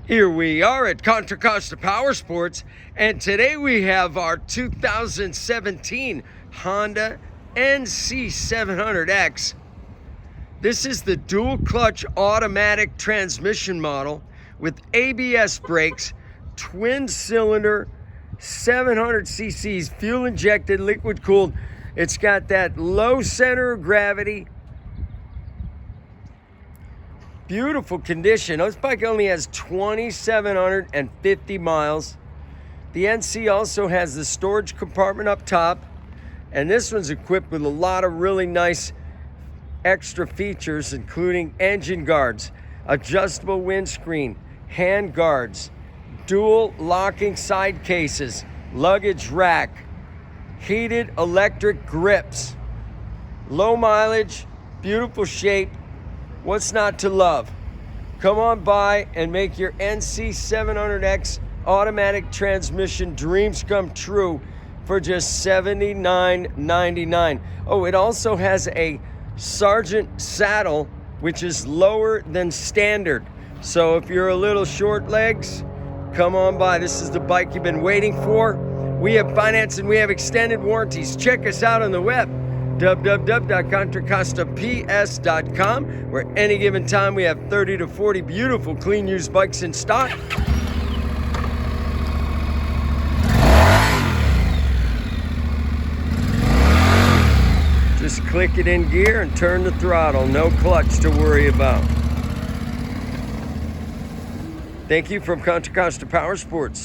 Here we are at Contra Costa Powersports, and today we have our 2017 Honda NC700X. This is the dual clutch automatic transmission model with ABS brakes, twin cylinder, 700 cc's, fuel injected, liquid cooled. It's got that low center of gravity. Beautiful condition. This bike only has 2,750 miles. The NC also has the storage compartment up top, and this one's equipped with a lot of really nice extra features, including engine guards, adjustable windscreen, hand guards, dual locking side cases, luggage rack, heated electric grips, low mileage, beautiful shape. What's not to love? Come on by and make your NC700X automatic transmission dreams come true for just $79.99. Oh, it also has a Sergeant saddle, which is lower than standard. So if you're a little short legs, come on by. This is the bike you've been waiting for. We have finance and we have extended warranties. Check us out on the web, www.contracostaps.com, where any given time we have 30 to 40 beautiful clean used bikes in stock. Just click it in gear and turn the throttle. No clutch to worry about. Thank you from Contra Costa Powersports.